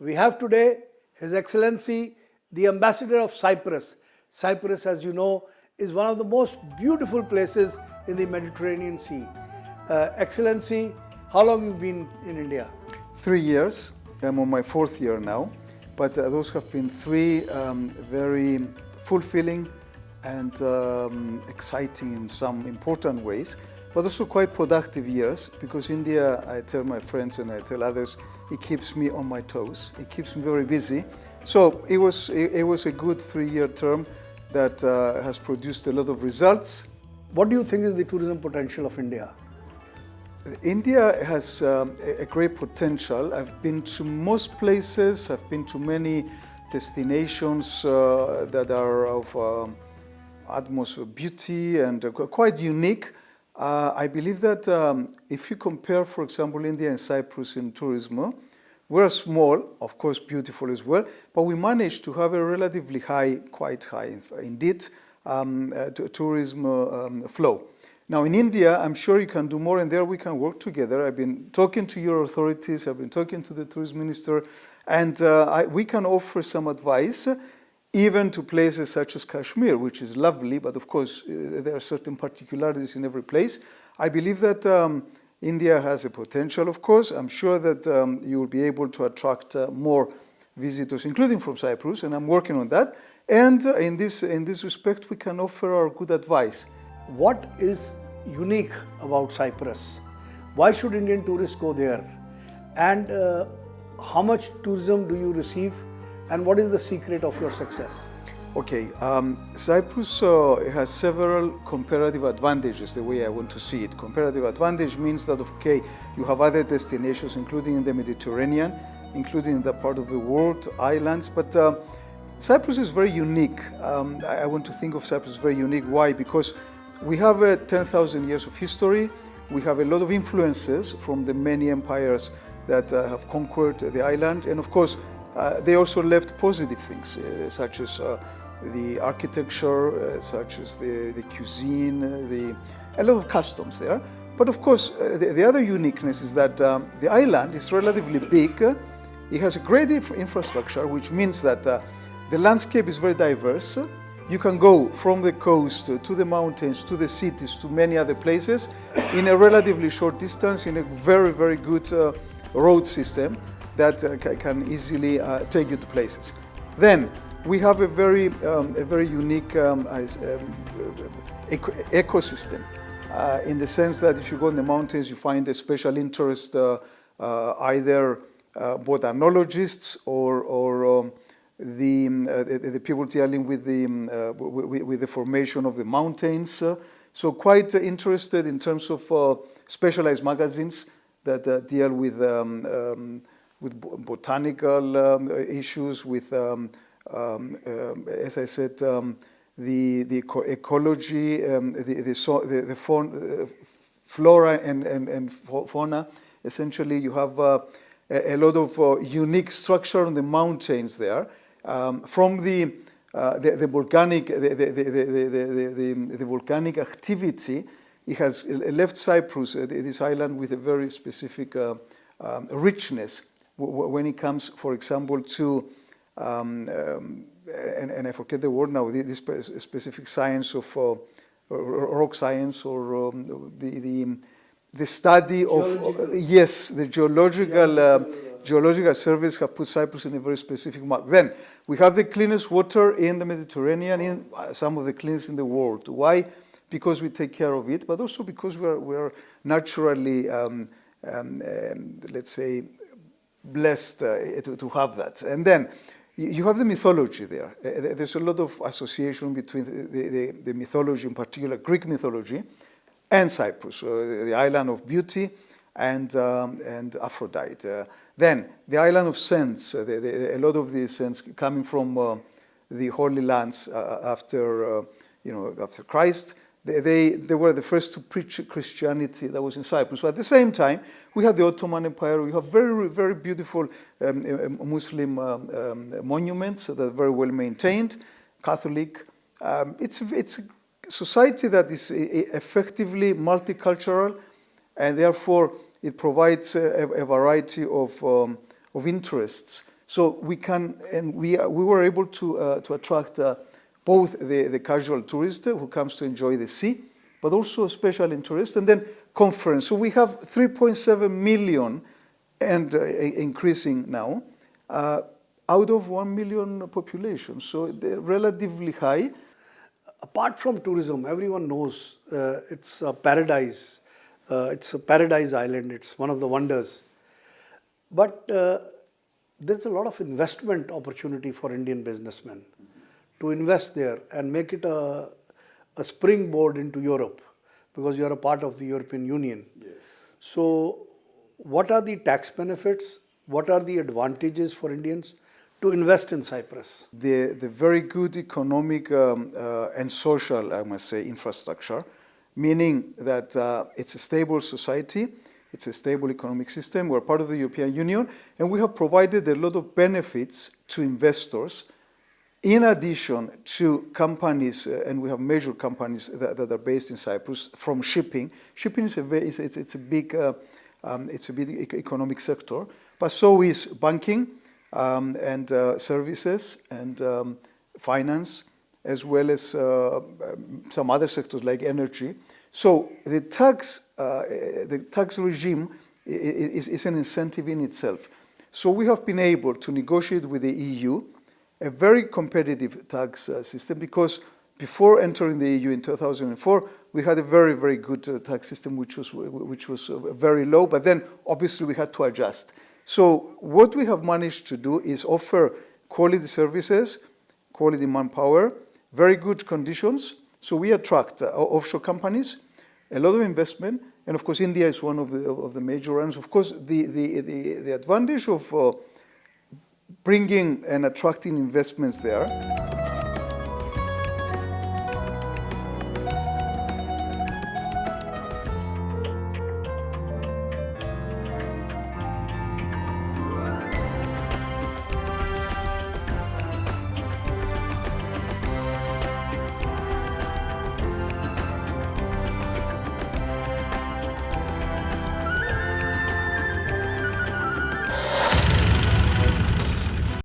We have today His Excellency, the Ambassador of Cyprus. Cyprus, as you know, is one of the most beautiful places in the Mediterranean Sea. Excellency, how long have you been in India? 3 years. I'm on my 4th year now, but those have been 3 very fulfilling and exciting in some important ways, but also quite productive years, because India, I tell my friends and I tell others, it keeps me on my toes. It keeps me very busy. So it was a good 3-year term that has produced a lot of results. What do you think is the tourism potential of India? India has a great potential. I've been to most places. I've been to many destinations that are of utmost beauty and quite unique. I believe that if you compare, for example, India and Cyprus in tourism, we're small, of course beautiful as well, but we managed to have a relatively high, quite high indeed, tourism flow. Now in India, I'm sure you can do more, and there we can work together. I've been talking to your authorities, I've been talking to the tourism minister, and we can offer some advice, even to places such as Kashmir, which is lovely, but of course there are certain particularities in every place. I believe that India has a potential, of course. I'm sure that you will be able to attract more visitors, including from Cyprus, and I'm working on that. And in this respect, we can offer our good advice. What is unique about Cyprus? Why should Indian tourists go there? And how much tourism do you receive? And what is the secret of your success? Okay, Cyprus has several comparative advantages, the way I want to see it. Comparative advantage means that, okay, you have other destinations, including in the Mediterranean, including in that part of the world, islands, but Cyprus is very unique. I want to think of Cyprus as very unique. Why? Because we have 10,000 years of history. We have a lot of influences from the many empires that have conquered the island, and of course, they also left positive things, such as the architecture, such as the cuisine, a lot of customs there. But of course, the other uniqueness is that the island is relatively big. It has a great infrastructure, which means that the landscape is very diverse. You can go from the coast to the mountains, to the cities, to many other places in a relatively short distance, in a very, very good road system that can easily take you to places. Then we have a very unique ecosystem in the sense that if you go in the mountains, you find a special interest, either botanologists or the people dealing with the formation of the mountains. So quite interested in terms of specialized magazines that deal with botanical issues, with, as I said, the ecology, the flora and fauna. Essentially, you have a lot of unique structure on the mountains there. From the volcanic activity, it has left Cyprus, this island, with a very specific richness when it comes, for example, to and I forget the word now, this specific science of rock science, or the study of, yes, the geological surveys have put Cyprus in a very specific mark. Then we have the cleanest water in the Mediterranean, in some of the cleanest in the world. Why? Because we take care of it, but also because we are naturally, let's say, blessed to have that. And then you have the mythology there. There's a lot of association between the mythology, in particular Greek mythology, and Cyprus, the island of beauty and Aphrodite. Then the island of saints, a lot of the saints coming from the Holy Lands after Christ. They were the first to preach Christianity that was in Cyprus. But at the same time, we had the Ottoman Empire. We have very, very beautiful Muslim monuments that are very well maintained, Catholic. It's a society that is effectively multicultural, and therefore it provides a variety of interests So we can, and we were able to attract both the casual tourist who comes to enjoy the sea, but also special interest, and then conference. So we have 3.7 million and increasing now, out of 1 million population. So they're relatively high. Apart from tourism, everyone knows it's a paradise. It's a paradise island. It's one of the wonders. But there's a lot of investment opportunity for Indian businessmen to invest there and make it a springboard into Europe, because you are a part of the European Union. Yes. So what are the tax benefits? What are the advantages for Indians to invest in Cyprus? The very good economic and social, I must say, infrastructure, meaning that it's a stable society, it's a stable economic system, we're part of the European Union, and we have provided a lot of benefits to investors in addition to companies, and we have major companies that are based in Cyprus, from shipping. Shipping is a big economic sector, but so is banking, and services and finance, as well as some other sectors like energy. So the tax regime is an incentive in itself. So we have been able to negotiate with the EU a very competitive tax system, because before entering the EU in 2004, we had a very, very good tax system, which was very low, but then obviously we had to adjust. So what we have managed to do is offer quality services, quality manpower, very good conditions. So we attract offshore companies, a lot of investment, and of course India is one of the major ones. Of course, the advantage of bringing and attracting investments there